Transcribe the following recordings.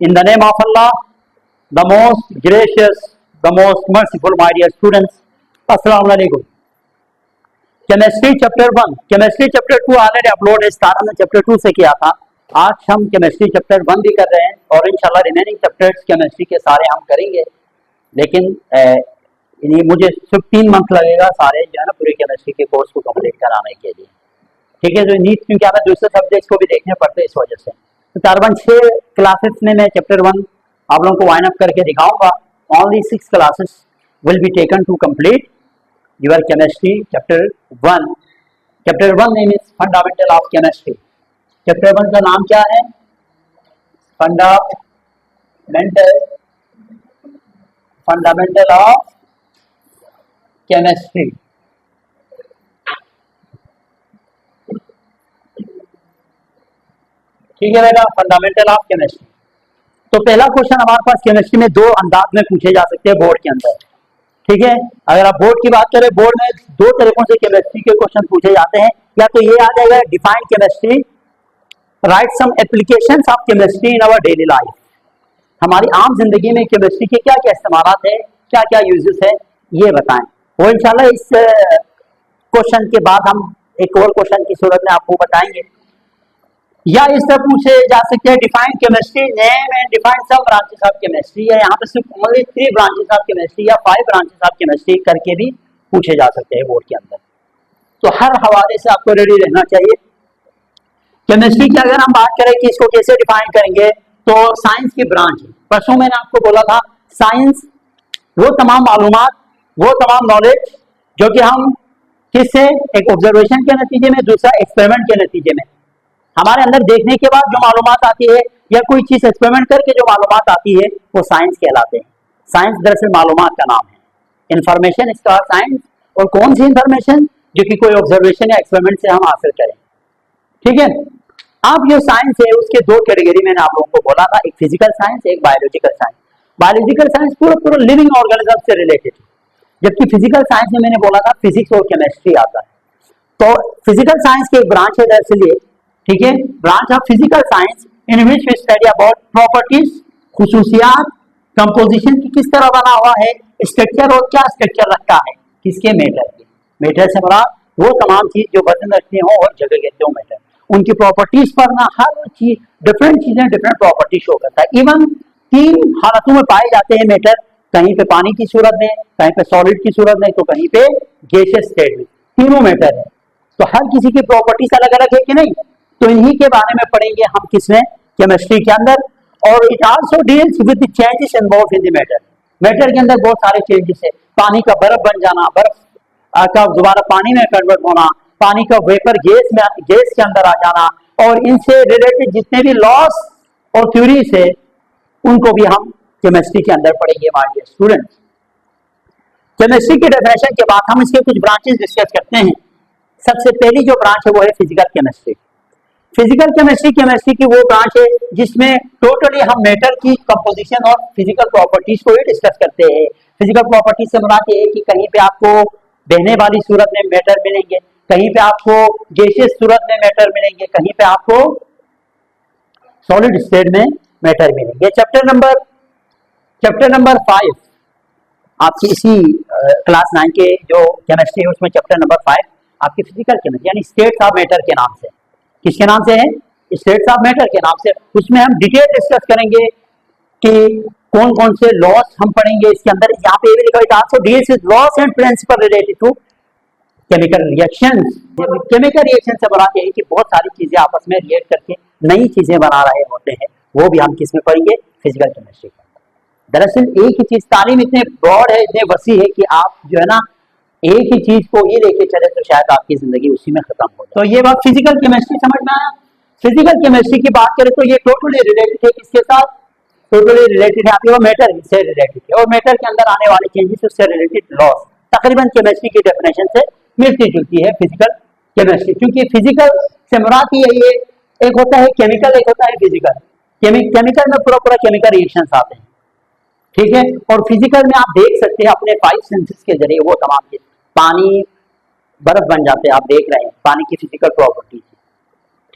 In the name of Allah, the most gracious, the most merciful, my dear students, Assalamu alaikum. Chemistry chapter 1, chemistry chapter 2 already upload है, start हमने chapter 2 से किया था। आज हम chemistry chapter 1 भी कर रहे हैं और इंशाल्लाह रिमेनिंग चैप्टर्स केमिस्ट्री के सारे हम करेंगे, लेकिन ये मुझे सिर्फ 3 मंथ लगेगा सारे जो है ना पूरे केमिस्ट्री के कोर्स को कंप्लीट कराने के लिए। ठीक है, जो नीट क्योंकि हमें दूसरे सब्जेक्ट्स को भी देखने पड़ते हैं, इस वजह से तो तकरीबन 6 क्लासेस में मैं चैप्टर 1 आप लोगों को वाइन अप करके दिखाऊंगा। Only 6 classes will be taken to complete your chemistry chapter 1। Chapter 1 name is fundamental of chemistry. Chapter 1 का नाम क्या है? Fundamental of chemistry. ठीक है बेटा, फंडामेंटल ऑफ केमिस्ट्री। तो पहला क्वेश्चन हमारे पास केमिस्ट्री में 2 अंदाज में पूछे जा सकते हैं बोर्ड के अंदर। ठीक है, अगर आप बोर्ड की बात करें, बोर्ड में 2 तरीकों से केमिस्ट्री के क्वेश्चन पूछे जाते हैं। या तो ये आ जाएगा define chemistry, write some applications of chemistry in our daily life. हमारी आम जिंदगी में केमिस्ट्री के क्या क्या इस्तेमाल है, क्या क्या यूजेस है, ये बताएं। वो इंशाल्लाह इस क्वेश्चन के बाद हम एक और क्वेश्चन की सूरत में आपको बताएंगे। या इस तरह पूछे जा सकते हैं define chemistry, name and define सब ब्रांचेस ऑफ केमिस्ट्री, या यहाँ पे सिर्फ ओनली 3 ब्रांचेस ऑफ केमिस्ट्री या 5 ब्रांचेस ऑफ केमिस्ट्री करके भी पूछे जा सकते हैं बोर्ड के अंदर। तो हर हवाले से आपको रेडी रहना चाहिए। केमिस्ट्री की अगर हम बात करें कि इसको कैसे डिफाइन करेंगे, तो साइंस की ब्रांच है। परसों मैंने आपको बोला था साइंस वो तमाम मालूमात, वो तमाम नॉलेज जो कि हम किससे, एक ऑब्जर्वेशन के नतीजे में, दूसरा एक्सपेरिमेंट के नतीजे में हमारे अंदर देखने के बाद जो मालूमात आती है, या कोई चीज एक्सपेरिमेंट करके जो मालूमात आती है, वो साइंस कहलाते हैं। साइंस दरअसल मालूमात का नाम है। इंफॉर्मेशन इसका साइंस, और कौन सी इंफॉर्मेशन? जो कि कोई ऑब्जर्वेशन या एक्सपेरिमेंट से हम हासिल करें। ठीक है, अब जो साइंस है उसके 2 कैटेगरी मैंने आप लोगों को बोला था, एक फिजिकल साइंस, एक बायोलॉजिकल साइंस। बायोलॉजिकल साइंस पूरा लिविंग ऑर्गेनिज्म से रिलेटेड, जबकि फिजिकल साइंस में मैंने बोला था फिजिक्स और केमिस्ट्री आता है। तो फिजिकल साइंस की एक ब्रांच है दरअसल ये। ठीक है, branch of physical science in which we study about properties, खुसूसियात, कंपोजिशन की किस तरह बना हुआ है, स्ट्रक्चर और क्या स्ट्रक्चर रखता है, किसके, मेटर के। मेटर से बड़ा वो तमाम चीज जो वजन रखते हो और जगह कहते हो मेटर, उनकी प्रॉपर्टीज पर ना हर चीज डिफरेंट चीजें डिफरेंट प्रॉपर्टी शो करता है। इवन 3 हालतों में पाए जाते हैं मेटर, कहीं पे पानी की सूरत में, कहीं पे सॉलिड की सूरत में, तो कहीं पे गैसियस स्टेट में, तीनों मेटर है। तो हर किसी की प्रॉपर्टीज अलग अलग है कि नहीं, तो इन्हीं के बारे में पढ़ेंगे हम किसमें, केमिस्ट्री के अंदर। और it also deals with the changes involved in the matter. Matter के अंदर बहुत सारे चेंजेस है, पानी का बर्फ बन जाना, बर्फ का दोबारा पानी में कन्वर्ट होना, पानी का वेपर गैस के अंदर आ जाना, और इनसे रिलेटेड जितने भी लॉस और थ्योरीज है उनको भी हम केमिस्ट्री के अंदर पढ़ेंगे माय डियर स्टूडेंट्स। केमिस्ट्री की डेफिनेशन के बाद हम इसके कुछ ब्रांचेस डिस्कस करते हैं। सबसे पहली जो ब्रांच है वो है physical chemistry. Physical chemistry chemistry की वो ब्रांच है जिसमें टोटली हम मैटर की कंपोजिशन और फिजिकल प्रॉपर्टीज को ही डिस्कस करते हैं। फिजिकल प्रॉपर्टीज से मुराद ये है कि कहीं पे आपको बहने वाली सूरत में मैटर मिलेंगे, कहीं पे आपको गैसियस सूरत में मैटर मिलेंगे, कहीं पे आपको सॉलिड स्टेट में मैटर मिलेंगे। चैप्टर नंबर 5 आपकी इसी क्लास 9 के जो केमिस्ट्री है उसमें चैप्टर नंबर 5 आपकी फिजिकल केमिस्ट्री यानी स्टेट्स ऑफ मैटर के नाम से। किसके नाम से है? स्टेट्स ऑफ मैटर के नाम से। उसमें हम डिटेल डिस्कस करेंगे कि कौन कौन से लॉस हम पढ़ेंगे इसके अंदर। यहाँ पे भी लिखा है also deals with laws and principle related to chemical reactions. Chemical reaction से बड़ा है कि बहुत सारी चीजें आपस में रिएक्ट करके नई चीजें बना रहे होते हैं, वो भी हम किस में पढ़ेंगे? फिजिकल केमिस्ट्री में। दरअसल एक ही चीज, तालीम इतने ब्रॉड है, इतने वसी है कि आप जो है ना एक ही चीज को ही लेके चले तो शायद आपकी जिंदगी उसी में खत्म हो जाए। तो ये बात फिजिकल केमिस्ट्री समझ में आया। फिजिकल केमिस्ट्री की बात करें तो ये टोटली रिलेटेड है किसके साथ? टोटली रिलेटेड है आपके वो मैटर से रिलेटेड है, और मैटर के अंदर आने वाले चेंजेस उससे रिलेटेड लॉस तकरीबन केमिस्ट्री की डेफिनेशन से मिलती जुलती है फिजिकल केमिस्ट्री। क्योंकि फिजिकल से मुराद यही है, एक होता है केमिकल, एक होता है फिजिकल। केमिकल में पूरा केमिकल रिएक्शंस आते हैं, ठीक है, और फिजिकल में आप देख सकते हैं अपने 5 सेंसेस के जरिए वो तमाम चीज। पानी बर्फ बन जाते हैं, आप देख रहे हैं पानी की फिजिकल प्रॉपर्टी,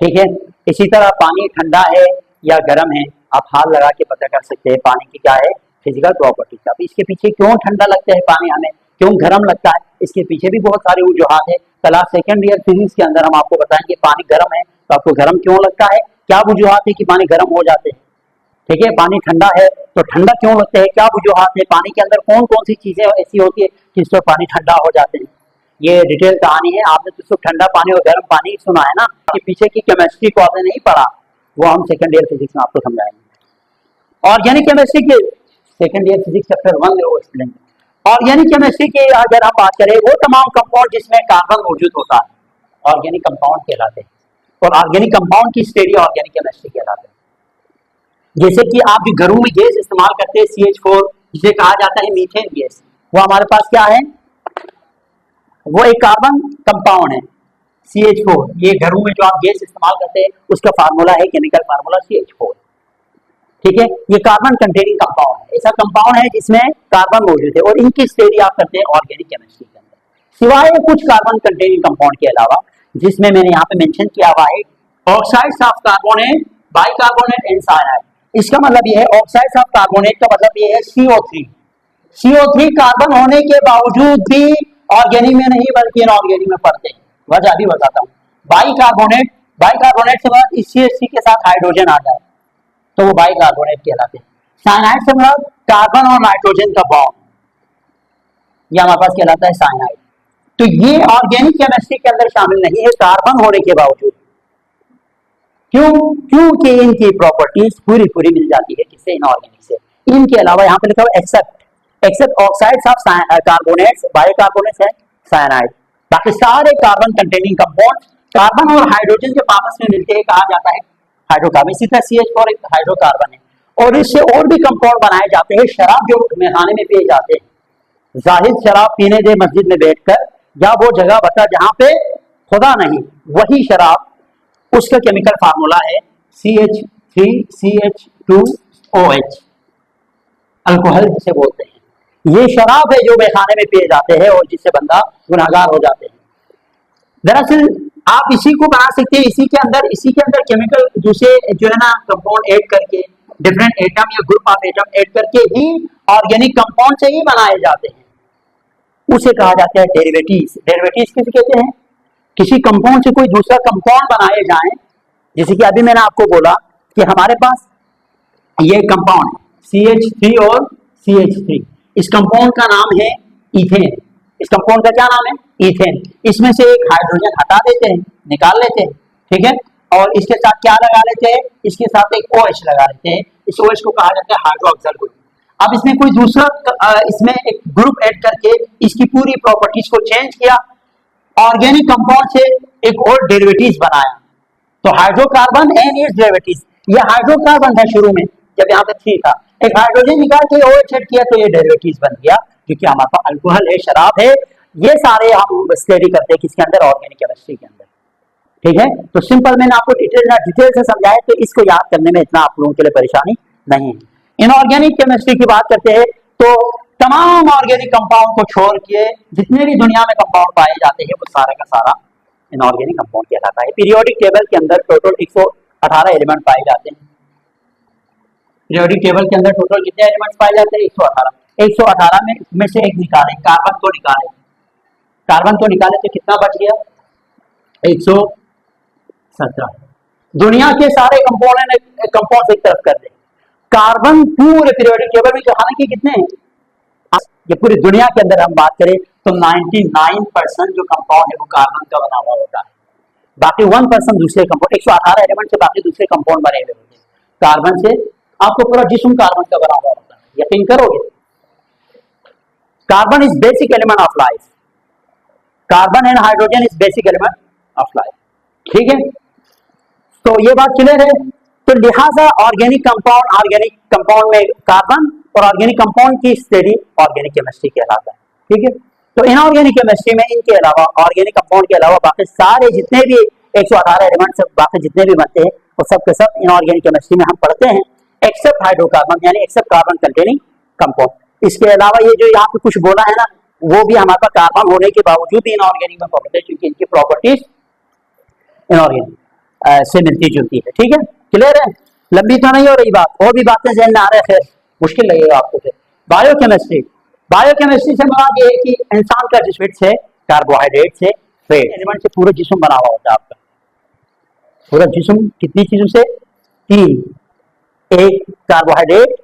ठीक है। इसी तरह पानी ठंडा है या गर्म है, आप हाथ लगा के पता कर सकते हैं पानी की क्या है फिजिकल प्रॉपर्टी। अब इसके पीछे क्यों ठंडा लगता है पानी, हमें क्यों गर्म लगता है, इसके पीछे भी बहुत सारे वजूहात है। कल सेकेंड ईयर फिजिक्स के अंदर हम आपको बताएंगे पानी गर्म है तो आपको गर्म क्यों लगता है, क्या वजूहात है कि पानी गर्म हो जाते हैं। ठीक है, पानी ठंडा है तो ठंडा क्यों लगता है, क्या वजूहात है, पानी के अंदर कौन कौन सी चीजें ऐसी होती है जिससे पानी ठंडा हो जाते हैं। ये डिटेल कहानी है, आपने तो सिर्फ ठंडा पानी और गर्म पानी सुना है ना, कि पीछे की केमिस्ट्री को आपने नहीं पढ़ा, वो हम सेकेंड ईयर फिजिक्स में आपको समझाएंगे। ऑर्गेनिक केमिस्ट्री के सेकेंड ईयर फिजिक्स चैप्टर 1 में वो एक्सप्लेन। ऑर्गेनिक केमिस्ट्री की अगर हम बात करें, वो तमाम कंपाउंड जिसमें कार्बन मौजूद होता है ऑर्गेनिक कंपाउंड कहलाते हैं, और ऑर्गेनिक कंपाउंड की स्टडी ऑर्गेनिक केमिस्ट्री कहलाते हैं। जैसे कि आप भी घरों में गैस इस्तेमाल करते हैं CH4, जिसे कहा जाता है मीथेन गैस, वो हमारे पास क्या है, वो एक कार्बन कंपाउंड है CH4। ये घरों में जो आप गैस इस्तेमाल करते हैं उसका फार्मूला है, केमिकल फार्मूला CH4। ठीक है, ये कार्बन कंटेनिंग कंपाउंड है, ऐसा कंपाउंड है जिसमें कार्बन मौजूद है, और इनकी स्टडी आप करते हैं ऑर्गेनिक केमिस्ट्री के अंदर। सिवाय कुछ कार्बन कंटेनिंग कंपाउंड के अलावा, जिसमें मैंने यहाँ पे मेंशन किया हुआ है oxides of carbonate, bicarbonate and cyanide. इसका मतलब ये है, ऑक्साइड्स ऑफ कार्बोनेट का मतलब ये है CO3। CO3 कार्बन होने के बावजूद भी ऑर्गेनिक में नहीं बल्कि इनऑर्गेनिक में पड़ते हैं। वजह भी बताता हूँ। बाइकार्बोनेट, बाइकार्बोनेट से बाद इस CH3 के साथ हाइड्रोजन आ जाए तो वो बाइकार्बोनेट कहलाते हैं। साइनाइड से मतलब कार्बन और नाइट्रोजन का बॉन्ड, ये हमारे पास कहलाता है साइनाइड। तो ये ऑर्गेनिक केमिस्ट्री के अंदर शामिल नहीं है कार्बन होने के बावजूद। क्यों? क्योंकि इनकी प्रॉपर्टीज पूरी पूरी मिल जाती है किससे, इनऑर्गेनिक से। इनके अलावा यहाँ पे लिखा हुआ except oxides of carbonates, bicarbonates है साइनाइड। बाकी सारे कार्बन कंटेनिंग कंपाउंड कार्बन और हाइड्रोजन जब आपस में मिलते हैं कहा जाता है हाइड्रोकार्बन। इसी तरह CH4 एक हाइड्रोकार्बन है, और इससे और भी कंपाउंड बनाए जाते हैं। शराब जो मेखाने में पिए जाते हैं, जाहिद शराब पीने दे मस्जिद में बैठकर, या वो जगह बता जहां पे खुदा नहीं, वही शराब, उसका केमिकल फार्मूला है CH3CH2OH, अल्कोहल जिसे बोलते हैं। ये शराब है जो मेखाने में पिए जाते हैं और जिससे बंदा गुनहगार हो जाते हैं। दरअसल आप इसी को बना सकते हैं, इसी के अंदर केमिकल दूसरे जो है ना कंपाउंड ऐड करके, डिफरेंट एटम या ग्रुप ऑफ एटम ऐड करके ही ऑर्गेनिक कंपाउंड से ही बनाए जाते हैं। उसे कहा जाता है डेरिवेटिव्स। डेरिवेटिव्स किसे कहते हैं? किसी कंपाउंड से कोई दूसरा कंपाउंड बनाए जाएं। जैसे कि अभी मैंने आपको बोला कि हमारे पास ये कंपाउंड CH3 और CH3, इस कंपाउंड का नाम है इथेन। इस कंपाउंड का क्या नाम है? इथेन। इसमें से एक हाइड्रोजन हटा देते हैं, निकाल लेते हैं, ठीक है, और इसके साथ क्या लगा लेते हैं? इसके साथ एक OH लगा लेते हैं। इस OH को कहा जाता है हाइड्रोक्सिल ग्रुप। अब इसमें कोई दूसरा इसमें एक ग्रुप ऐड करके इसकी पूरी प्रॉपर्टीज को चेंज किया, ऑर्गेनिक कंपाउंड से एक और डेरिवेटिव्स बनाया, तो हाइड्रोकार्बन एंड इट्स डेरिवेटिव्स। ये हाइड्रोकार्बन है शुरू में, जब यहाँ पे 3 था, एक हाइड्रोजन निकाल के OH ऐड किया तो ये डेरिवेटिव्स बन गया, क्योंकि हमारे पास अल्कोहल है, शराब है। ये सारे हम स्टडी करते हैं किसके अंदर? ऑर्गेनिक केमिस्ट्री के अंदर। ठीक है, तो सिंपल मैंने आपको डिटेल से समझाया, तो इसको याद करने में इतना आप लोगों के लिए परेशानी नहीं है। इनऑर्गेनिक केमिस्ट्री की बात करते हैं तो तमाम ऑर्गेनिक कंपाउंड को छोड़ के जितने भी दुनिया में कंपाउंड पाए जाते हैं वो सारा का सारा इनऑर्गेनिक कंपाउंड कहलाता है। पीरियोडिक टेबल के अंदर टोटल 118 एलिमेंट पाए जाते हैं। पीरियोडिक टेबल के अंदर टोटल कितने एलिमेंट्स पाए जाते हैं? 118। 118 में से एक निकालें, कार्बन को निकालें, कार्बन को निकाले तो कितना बच गया? 117। दुनिया के सारे कंपाउंड एक तरफ कर दें, कार्बन पूरे पीरियोडिक टेबल में, हालांकि कितने हैं, ये पूरी दुनिया के अंदर हम बात करें तो 99% जो कंपाउंड है वो कार्बन का बना हुआ होता है, बाकी 1% दूसरे कंपाउंड। 118 एलिमेंट से बाकी दूसरे कंपाउंड बने हुए होते हैं। कार्बन से आपको पूरा जिस्म कार्बन का बना हुआ होता है, यकीन करोगे? Carbon is basic element of life. Carbon and hydrogen is basic element of life. ठीक है, तो ये बात क्लियर है। तो लिहाजा ऑर्गेनिक कंपाउंड में कार्बन और ऑर्गेनिक कंपाउंड की स्टडी ऑर्गेनिक केमिस्ट्री कहलाता है। ठीक है, तो इनऑर्गेनिक केमिस्ट्री में इनके अलावा, ऑर्गेनिक कंपाउंड के अलावा बाकी सारे जितने भी 118 एलिमेंट्स बाकी जितने भी बनते हैं वो सब के सब इनऑर्गेनिक केमिस्ट्री में हम पढ़ते हैं, एक्सेप्ट हाइड्रोकार्बन, यानी एक्सेप्ट कार्बन कंटेनिंग कंपाउंड। इसके अलावा ये जो यहाँ पे कुछ बोला है ना, वो भी हमारे पास कार्बन होने के बावजूद भी इनऑर्गेनिक में पढ़ते हैं, क्योंकि इनकी प्रॉपर्टीज इनऑर्गेनिक से मिलती जुलती है। ठीक है, क्लियर है? लंबी तो नहीं हो रही बात, और भी बातें जहन में आ रहे थे, मुश्किल लगेगा आपको फिर। बायोकेमिस्ट्री, बायोकेमिस्ट्री से मुराद ये है कि इंसान का जिस्म से, कार्बोहाइड्रेट से, फैट एलिमेंट से पूरा जिस्म बना हुआ होता है आपका। पूरा जिस्म कितनी चीजों से? तीन, एक कार्बोहाइड्रेट,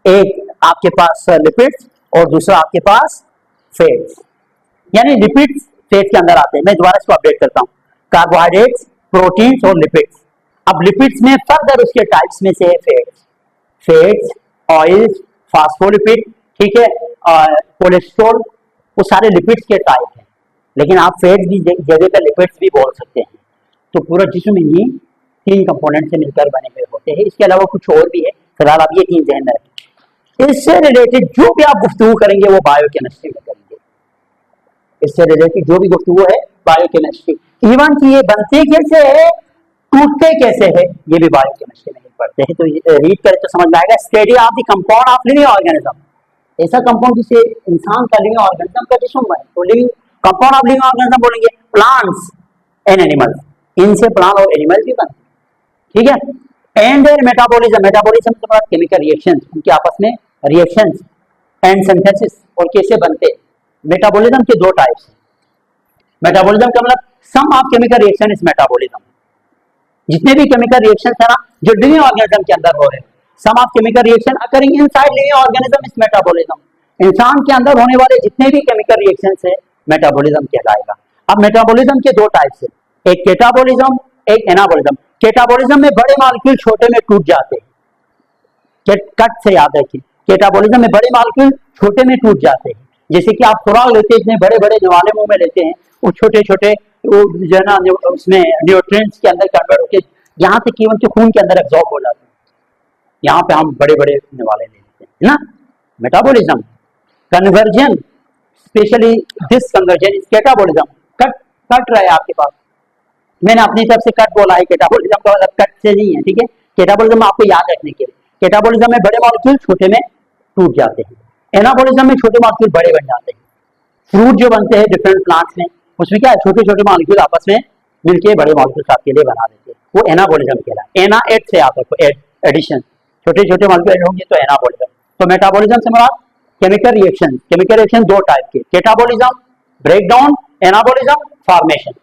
एक आपके पास लिपिड्स, और दूसरा आपके पास फैट्स। यानी लिपिड्स फैट के अंदर आते हैं। मैं दोबारा इसको अपडेट करता हूँ, कार्बोहाइड्रेट्स, प्रोटीन्स और लिपिड्स। अब लिपिड्स में फर्दर उसके टाइप्स में से है फैट्स, ऑयल्स, फास्फोलिपिड, ठीक है, कोलेस्ट्रॉल, वो सारे लिपिड्स के टाइप हैं। लेकिन आप फैट्स भी जगह पर लिपिड्स भी बोल सकते हैं। तो पूरा जिस्म ही तीन कंपोनेंट से मिलकर बने हुए होते हैं। इसके अलावा कुछ और भी है, फिलहाल आप ये तीन ध्यान रखें। इससे रिलेटेड जो भी आप गुफ्तगू करेंगे वो बायोकेमिस्ट्री में करेंगे। इससे रिलेटेड जो भी गुफ्तगू है बायोकेमिस्ट्री, इवन कि ये बनते कैसे है, टूटते कैसे है, ये भी बायोकेमिस्ट्री में पढ़ते हैं। तो रीड करें तो समझ में आएगा। Study of the compound of living organism, ऐसा कंपाउंड जिसे इंसान का लिविंग ऑर्गेनिज्म का जिस्म है, तो living compound of living organism बोलेंगे। प्लांट्स एंड एनिमल्स, इनसे प्लांट और एनिमल भी बनते, ठीक है। एंड देयर मेटाबॉलिज्म, मेटाबॉलिज्म के बाद केमिकल रिएक्शंस, उनके आपस में रिएक्शंस एंड सिंथेसिस, और कैसे बनते। मेटाबॉलिज्म के दो टाइप्स हैं। मेटाबॉलिज्म का मतलब sum of chemical reaction is metabolism. जितने भी केमिकल रिएक्शंस है ना जो लिविंग ऑर्गेनिज्म के अंदर हो रहे हैं, sum of chemical reaction occurring inside living organism is metabolism. इंसान के अंदर होने वाले जितने भी केमिकल रिएक्शंस है मेटाबॉलिज्म कहलाएगा। अब मेटाबॉलिज्म के दो टाइप्स है, एक केटाबॉलिज्म, एक एनाबॉलिज्म। केटाबॉलिज्म में बड़े मॉलिक्यूल छोटे में टूट जाते हैं। कट से याद रखिए, केटाबॉलिज्म में बड़े मॉलिक्यूल छोटे में टूट जाते हैं। जैसे कि आप खुराक लेते हैं, इतने बड़े बड़े निवाले मुंह में लेते हैं, वो छोटे छोटे वो जो है ना उसमें न्यूट्रिएंट्स के अंदर कन्वर्ट होकर यहाँ से केवल के खून के अंदर एब्जॉर्ब हो जाते हैं। यहाँ पे हम बड़े बड़े निवाले ले लेते हैं ना। Metabolism, conversion, specially this conversion is catabolism. Cut रहा है आपके पास, मैंने अपनी तरफ से कट बोला है, केटाबॉलिज्म का मतलब कट से नहीं है, ठीक है। केटाबॉलिज्म आपको याद रखने के लिए, केटाबॉलिज्म में बड़े मॉलिक्यूल छोटे में टूट जाते हैं, एनाबॉलिज्म में छोटे मॉलिक्यूल बड़े बन जाते हैं। फ्रूट जो बनते हैं डिफरेंट प्लांट्स में, उसमें क्या है, छोटे छोटे मॉलिक्यूल आपस में मिलके बड़े मॉलिक्यूल आपके लिए बना देते हैं, वो एनाबॉलिज्म कहलाता है। एना एड से आता है, एडिशन, छोटे छोटे मॉलिक्यूल ऐड होंगे तो एनाबॉलिज्म। तो मेटाबॉलिज्म से मुराद केमिकल रिएक्शन। केमिकल रिएक्शन दो टाइप के, केटाबॉलिज्म ब्रेकडाउन, एनाबॉलिज्म फॉर्मेशन।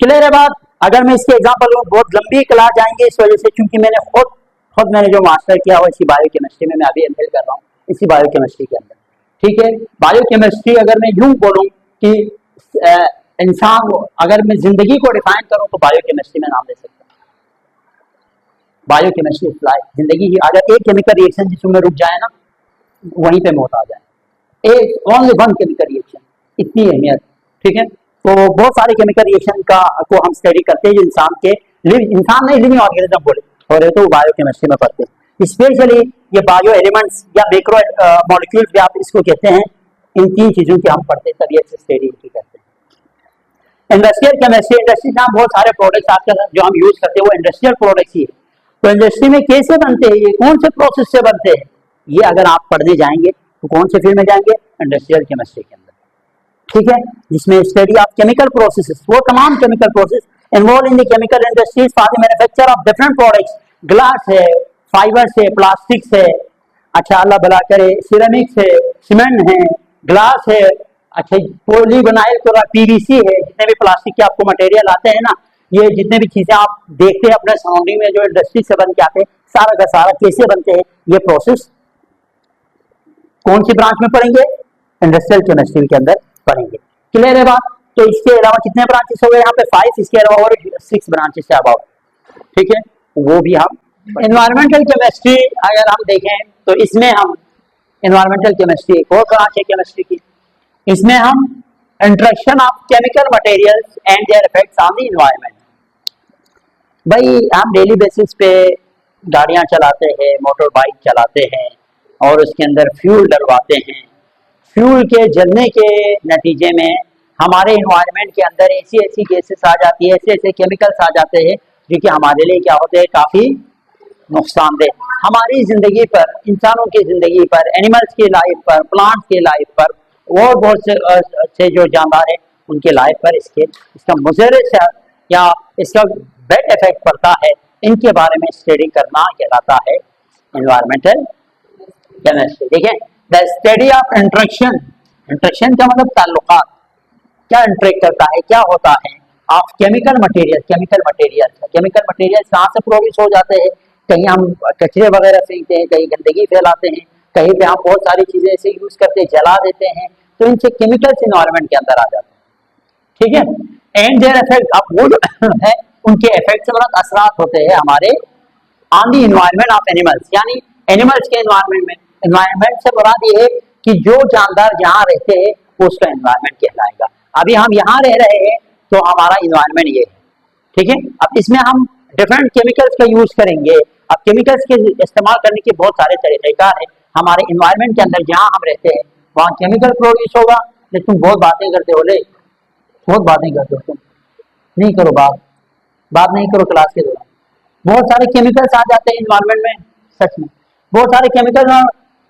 क्लियर है बात। अगर मैं इसके एग्जांपल लूं, बहुत लंबी क्लास जाएंगे इस वजह से, क्योंकि मैंने खुद मैंने जो मास्टर किया हुआ इसी बायोकेमिस्ट्री में, मैं अभी एमफिल कर रहा हूँ इसी बायोकेमिस्ट्री के अंदर, ठीक है। बायोकेमिस्ट्री अगर मैं यूं बोलूं कि इंसान, अगर मैं जिंदगी को डिफाइन करूं तो बायोकेमिस्ट्री में नाम दे सकता हूं। बायोकेमिस्ट्री इज लाइफ, जिंदगी ही। अगर एक केमिकल रिएक्शन जिसमें रुक जाए ना, वहीं पे मौत आ जाए। एक ओनली वन केमिकल रिएक्शन, इतनी अहमियत, ठीक है। तो बहुत सारे केमिकल रिएक्शन को हम स्टडी करते हैं जो इंसान के इंसान नहीं लिविंग ऑर्गेनिज्म बोले हो रहे तो बायोकेमिस्ट्री में पढ़ते हैं। स्पेशली ये बायो एलिमेंट्स या मैक्रो मॉलिक्यूल्स भी आप इसको कहते हैं, इन तीन चीजों की हम पढ़ते हैं, तबीयत से स्टडी इनकी करते हैं। इंडस्ट्रियल केमिस्ट्री, इंडस्ट्री में बहुत सारे प्रोडक्ट्स आजकल जो हम यूज करते हैं वो इंडस्ट्रियल प्रोडक्ट्स ही है। तो इंडस्ट्री में कैसे बनते हैं, ये कौन से प्रोसेस से बनते हैं, ये अगर आप पढ़ने जाएंगे तो कौन से फील्ड में जाएंगे, इंडस्ट्रियल केमिस्ट्री के अंदर, ठीक है। जिसमें स्टडी ऑफ केमिकल प्रोसेसेस, वो तमाम chemical process involve in the chemical industries for the manufacture of different products. Glass है, फाइबर्स है, प्लास्टिक्स है, अच्छा अल्लाह भला करे, सिरेमिक्स है, सीमेंट है, ग्लास है, अच्छा पॉलीविनाइल क्लोराइड, पीवीसी है, जितने भी प्लास्टिक के आपको मटेरियल आते हैं ना, ये जितने भी चीजें आप देखते हैं अपने सराउंडिंग में जो इंडस्ट्री से बन के आते हैं, सारा का सारा कैसे बनते हैं, ये प्रोसेस कौन सी ब्रांच में पढ़ेंगे, इंडस्ट्रियल केमिस्ट्री के अंदर पढ़ेंगे। क्लियर है बात। तो इसके अलावा कितने ब्रांचेस हो गए यहाँ पे, 5, इसके अलावा और 6 ब्रांचेस है अबाउट, ठीक है, वो भी हम। एनवायरमेंटल केमिस्ट्री अगर हम देखें तो इसमें हम एनवायरमेंटल केमिस्ट्री एक और ब्रांच है केमिस्ट्री की, इसमें हम introduction of chemical materials and there effects on the environment. भाई हम डेली बेसिस पे गाड़ियां चलाते हैं, मोटर बाइक चलाते हैं और उसके अंदर फ्यूल डलवाते हैं। फ्यूल के जलने के नतीजे में हमारे एनवायरनमेंट के अंदर ऐसी ऐसी गैसेस आ जाती है, ऐसे ऐसे केमिकल्स आ जाते हैं जो कि हमारे लिए क्या होते हैं, काफी नुकसानदेह। हमारी जिंदगी पर, इंसानों की जिंदगी पर, एनिमल्स की लाइफ पर, प्लांट्स की लाइफ पर और बहुत से जो जानवर है उनके लाइफ पर इसका मुज़र या इसका बैड इफेक्ट पड़ता है। इनके बारे में स्टडी करना कहलाता है एनवायरमेंटल केमिस्ट्री। देखिए, the study of interaction, interaction का मतलब ताल्लुकात, क्या इंटरेक्ट करता है, क्या होता है, of chemical material, chemical material कहाँ से प्रोड्यूस हो जाते हैं, कहीं हम कचरे वगैरह फेंकते हैं, कहीं गंदगी फैलाते हैं, कहीं पे हम बहुत सारी चीजें ऐसे यूज करते हैं, जला देते हैं, तो इनसे केमिकल्स इन्वायरमेंट के अंदर आ जाते हैं, ठीक है। एंड देयर इफेक्ट, अब वो जो है उनके इफेक्ट से मतलब असरात होते हैं हमारे on the environment of animals, यानी एनिमल्स के इन्वायरमेंट में। इन्वायरमेंट से मुराद ये है कि जो जानदार जहाँ रहते हैं वो उसका इन्वायरमेंट कहलाएगा। अभी हम यहाँ रह रहे हैं तो हमारा इन्वायरमेंट ये है, ठीक है। अब इसमें हम डिफरेंट केमिकल्स का यूज करेंगे। अब केमिकल्स के इस्तेमाल करने के बहुत सारे तरीक़ाकार है। हमारे इन्वायरमेंट के अंदर जहाँ हम रहते हैं वहाँ केमिकल प्रोड्यूस होगा। लेकिन तुम बहुत बातें करते हो, ले बहुत बातें करते हो तुम, नहीं करो बात नहीं करो क्लास के दौरान। बहुत सारे केमिकल्स आ जाते हैं इन्वायरमेंट में, सच में बहुत सारे केमिकल,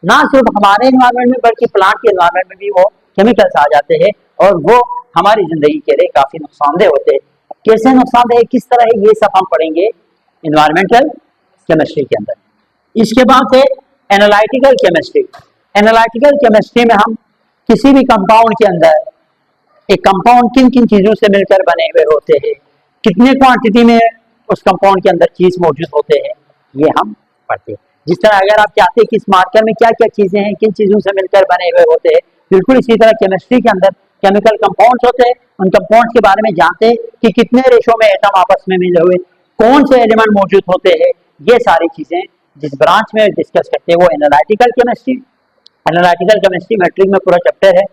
ना सिर्फ हमारे इन्वायरमेंट में बल्कि प्लांट के इन्वायरमेंट में भी वो केमिकल्स आ जाते हैं और वो हमारी जिंदगी के लिए काफी नुकसानदेह होते हैं। कैसे नुकसानदेह, किस तरह है, ये सब हम पढ़ेंगे इन्वायरमेंटल केमिस्ट्री के अंदर। इसके बाद है एनालिटिकल केमिस्ट्री। एनालिटिकल केमिस्ट्री में हम किसी भी कंपाउंड के अंदर एक कंपाउंड किन किन चीजों से मिलकर बने हुए होते हैं, कितने क्वांटिटी में उस कंपाउंड के अंदर चीज मौजूद होते हैं, ये हम पढ़ते हैं। जिस तरह अगर आप चाहते हैं कि इस मार्कर में क्या क्या चीजें हैं, किन चीजों से मिलकर बने हुए होते हैं, बिल्कुल इसी तरह केमिस्ट्री के अंदर केमिकल कंपाउंड्स होते हैं। उन कंपाउंड्स के बारे में जानते हैं कि कितने रेशो में एटम आपस में मिले हुए, कौन से एलिमेंट मौजूद होते हैं, ये सारी चीजें जिस ब्रांच में डिस्कस करते हैं वो analytical chemistry. Analytical chemistry matric में पूरा चैप्टर है,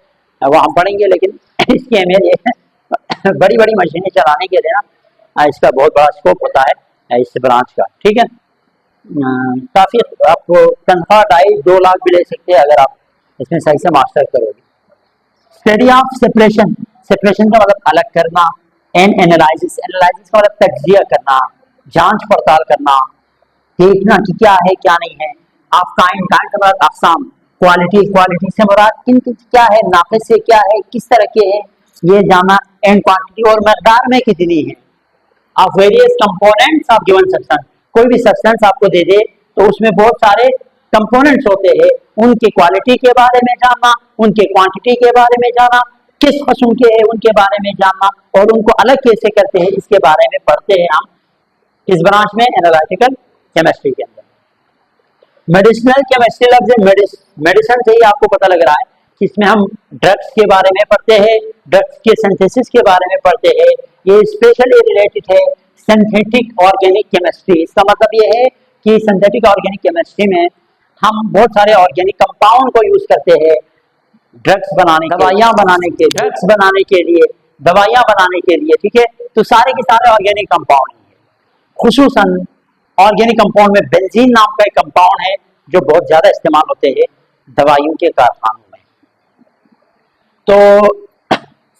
वो हम पढ़ेंगे। लेकिन इसकी अहमियत ये है, बड़ी बड़ी मशीनें चलाने के लिए ना इसका बहुत बड़ा स्कोप होता है इस ब्रांच का, ठीक है। काफी आपको तनख्वाह 2.5-2 लाख भी ले सकते हैं अगर आप इसमें सही से मास्टर करोगे। स्टडी ऑफ सेपरेशन, सेपरेशन का मतलब अलग करना, एंड एनालिसिस, एनालिसिस का मतलब तज्जिया करना, जांच पड़ताल करना, देखना कि क्या है क्या नहीं है। आप काइंड, काइंड का मतलब अक़साम, क्वालिटी, क्वालिटी से मुराद किन क्या है, नाक़िस से क्या है, किस तरह के हैं, ये जाना। एंड क्वांटिटी, और मकदार में कितनी है। Of various components of given substance, कोई भी सब्सटेंस आपको दे दे तो उसमें बहुत सारे कंपोनेंट्स होते हैं, उनकी क्वालिटी के बारे में जानना, उनके क्वांटिटी के बारे में जानना, किस किस्म के हैं उनके बारे में जानना, और उनको अलग कैसे करते हैं इसके बारे में पढ़ते हैं हम इस ब्रांच में एनालिटिकल केमिस्ट्री के अंदर। मेडिसिनल केमिस्ट्री लफ्ज़ मेडिसिन से ही आपको पता लग रहा है कि इसमें हम ड्रग्स के बारे में पढ़ते हैं, ड्रग्स के सिंथेसिस के बारे में पढ़ते हैं। ये स्पेशली रिलेटेड है सिंथेटिक ऑर्गेनिक केमिस्ट्री। इसका मतलब ये है कि सिंथेटिक ऑर्गेनिक केमिस्ट्री में हम बहुत सारे ऑर्गेनिक कंपाउंड को यूज करते हैं ड्रग्स बनाने, दवाइयाँ बनाने के, ड्रग्स बनाने के लिए, दवाइयाँ बनाने के लिए, ठीक है। तो सारे के सारे ऑर्गेनिक कंपाउंड ही है। खुसूसन ऑर्गेनिक कंपाउंड में बेंजीन नाम का एक कंपाउंड है जो बहुत ज्यादा इस्तेमाल होते हैं दवाइयों के कारखानों में। तो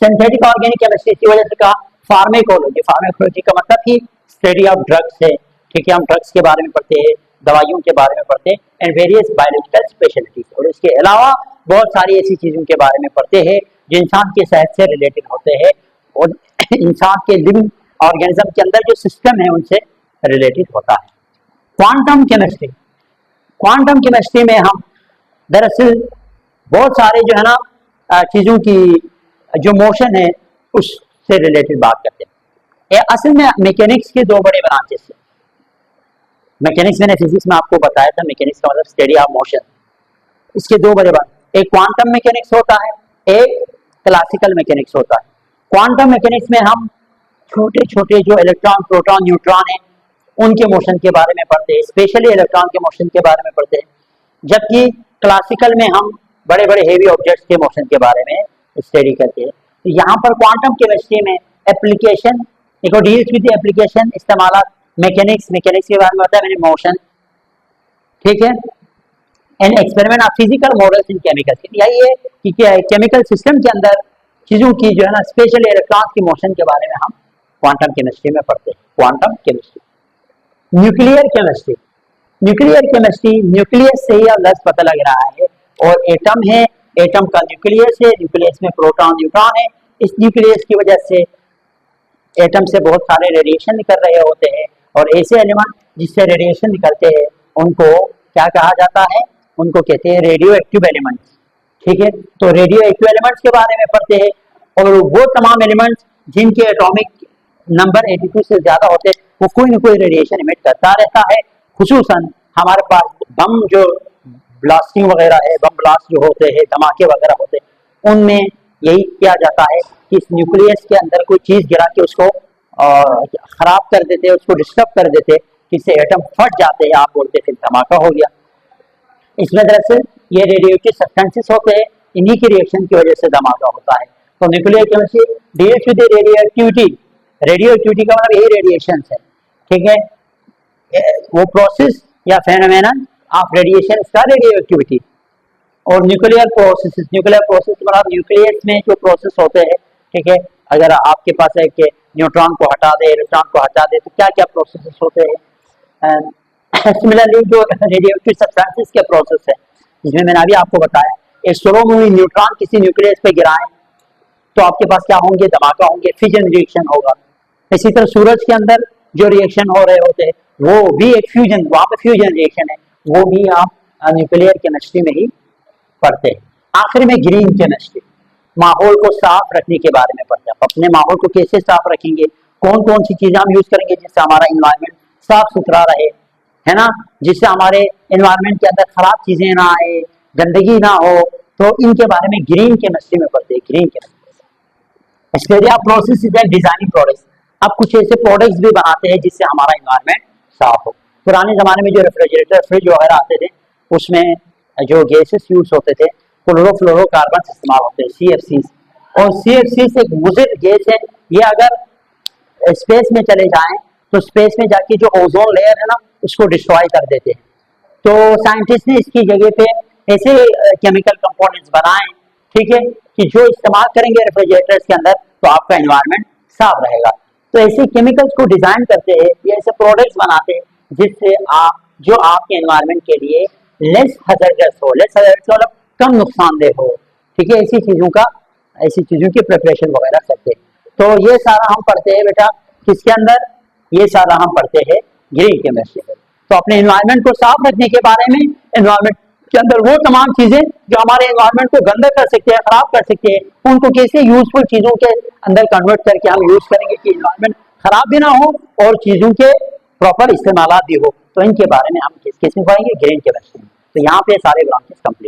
सिंथेटिक ऑर्गेनिक केमिस्ट्री की वजह से कहा फार्मेकोलॉजी, फार्मेकोलॉजी का मतलब ही स्टडी ऑफ ड्रग्स है, ठीक है। हम ड्रग्स के बारे में पढ़ते हैं, दवाइयों के बारे में पढ़ते हैं, एंड वेरियस बायोलॉजिकल स्पेशलिटीज, और इसके अलावा बहुत सारी ऐसी चीजों के बारे में पढ़ते हैं जो इंसान की सेहत से रिलेटेड होते हैं और इंसान के लिविंग ऑर्गेनिज्म के अंदर जो सिस्टम है उनसे रिलेटेड होता है। क्वांटम केमिस्ट्री, क्वांटम केमिस्ट्री में हम दरअसल बहुत सारे जो है ना चीजों की जो मोशन है उससे रिलेटेड बात करते हैं। असल में मैकेनिक्स के दो बड़े ब्रांचेस हैं। मैकेनिक्स मैंने फिजिक्स में आपको बताया था, मैकेनिक्स का मतलब स्टडी ऑफ मोशन। इसके दो बड़े ब्रांच, एक क्वांटम मैकेनिक्स होता है, एक क्लासिकल मैकेनिक्स होता है। क्वांटम मैकेनिक्स में हम छोटे छोटे जो इलेक्ट्रॉन, प्रोटॉन, न्यूट्रॉन है उनके मोशन के बारे में पढ़ते हैं, स्पेशली इलेक्ट्रॉन के मोशन के बारे में पढ़ते हैं। जबकि क्लासिकल में हम बड़े बड़े हेवी ऑब्जेक्ट्स के मोशन के बारे में स्टडी करते हैं। तो यहाँ पर क्वांटम केमिस्ट्री में एप्लीकेशन, देखो डील्स विद एप्लीकेशन, इस्तेमालात, मैकेनिक्स, मैकेनिक्स के बारे में बताया मैंने, मोशन, ठीक है, and experiment of physical models in chemicals. यही है कि केमिकल सिस्टम के अंदर चीजों की जो है ना स्पेशली इलेक्ट्रॉन्स की मोशन के बारे में हम क्वांटम केमिस्ट्री में पढ़ते हैं। Quantum chemistry. Nuclear chemistry, nuclear chemistry, nucleus से ही लफ्ज़ पता लग रहा है, और एटम है, एटम का न्यूक्लियस है, न्यूक्लियस में प्रोटॉन, न्यूट्रॉन है। इस न्यूक्लियस की वजह से एटम से बहुत सारे रेडिएशन निकल रहे होते हैं और ऐसे एलिमेंट जिससे रेडिएशन निकलते हैं उनको क्या कहा जाता है, उनको कहते हैं रेडियो एक्टिव एलिमेंट्स। ठीक है, तो रेडियो एक्टिव एलिमेंट्स के बारे में पढ़ते हैं, और वो तमाम एलिमेंट्स जिनके एटॉमिक नंबर 82 से ज्यादा होते हैं वो कोई ना कोई रेडिएशन इमिट करता रहता है। खुसूसन हमारे पास बम जो ब्लास्टिंग वगैरह है, बम ब्लास्ट जो होते हैं, धमाके वगैरह होते हैं, उनमें यही किया जाता है कि इस न्यूक्लियस के अंदर कोई चीज गिरा के उसको खराब कर देते, उसको डिस्टर्ब कर देते, जिससे एटम फट जाते हैं, आप बोलते फिर धमाका हो गया। इसमें दरअसल ये रेडियोएक्टिव सब्सटेंसेस होते हैं, इन्हीं की रिएक्शन की वजह से धमाका होता है। तो nuclear chemistry deals with radioactivity, radioactivity का मतलब यही रेडिएशन है। ठीक है, वो प्रोसेस या फेनोमेनन ऑफ रेडिएशन का रेडियोएक्टिविटी। और न्यूक्लियर प्रोसेस, न्यूक्लियर प्रोसेस मतलब न्यूक्लियस में जो प्रोसेस होते हैं, ठीक है, अगर आपके पास है कि न्यूट्रॉन को हटा दे, इलेक्ट्रॉन को हटा दे, तो क्या क्या प्रोसेस होते हैं। सिमिलरली जो रेडियोएक्टिव सब्सटेंसेस के प्रोसेस है, जिसमें मैंने अभी आपको बताया, एक स्लो मूविंग न्यूट्रॉन किसी न्यूक्लियस पे गिराएं तो आपके पास क्या होंगे, धमाका होंगे, फिजन रिएक्शन होगा। इसी तरह सूरज के अंदर जो रिएक्शन हो रहे होते हैं वो भी एक फ्यूजन, वहां पे फ्यूजन रिएक्शन है, वो भी आप न्यूक्लियर केमिस्ट्री में ही पढ़ते हैं। आखिर में ग्रीन केमिस्ट्री, माहौल को साफ रखने के बारे में पढ़ते हैं। अपने माहौल को कैसे साफ रखेंगे, कौन कौन सी चीजें हम यूज करेंगे जिससे हमारा इन्वायरमेंट साफ सुथरा रहे, है ना, जिससे हमारे इन्वायरमेंट के अंदर खराब चीजें ना आए, गंदगी ना हो, तो इनके बारे में ग्रीन केमिस्ट्री में पढ़ते हैं। Green chemistry process is designing products, अब कुछ ऐसे प्रोडक्ट्स भी बनाते हैं जिससे हमारा इन्वायरमेंट साफ हो। पुराने जमाने में जो रेफ्रिजरेटर, फ्रिज वगैरह आते थे, उसमें जो गैसेस यूज होते थे क्लोरोफ्लोरोकार्बन इस्तेमाल होते हैं, CFCs, और CFCs एक मुज़िर गैस है। ये अगर स्पेस में चले जाएं तो स्पेस में जाके जो ओजोन लेयर है ना उसको डिस्ट्रॉय कर देते हैं। तो साइंटिस्ट ने इसकी जगह पे ऐसे केमिकल कंपोनेंट्स बनाए, ठीक है, कि जो इस्तेमाल करेंगे रेफ्रिजरेटर्स के अंदर तो आपका एनवायरनमेंट साफ रहेगा। तो ऐसे केमिकल्स को डिजाइन करते हैं या ऐसे प्रोडक्ट्स बनाते हैं जिससे आप जो आपके एनवायरनमेंट के लिए लेस हजार्डस हो, लेस हजार्डस मतलब कम नुकसानदेह हो। ठीक है, ऐसी चीजों की प्रिपरेशन वगैरह करते हैं। तो ये सारा हम पढ़ते हैं बेटा किसके अंदर, ये सारा हम पढ़ते हैं ग्रीन केमिस्ट्री में। तो अपने एनवायरनमेंट को साफ रखने के बारे में, एनवायरनमेंट के अंदर वो तमाम चीजें जो हमारे एनवायरनमेंट को गंदा कर सकते हैं, खराब कर सकते हैं, उनको कैसे यूजफुल चीजों के अंदर कन्वर्ट करके हम यूज करेंगे कि एनवायरनमेंट खराब भी ना हो और चीजों के प्रॉपर इस्तेमाल भी हो। तो इनके बारे में हम किस में पढ़ेंगे, ग्रीन केमिस्ट्री में। तो यहाँ पे सारे ब्रांचेस कंप्लीट।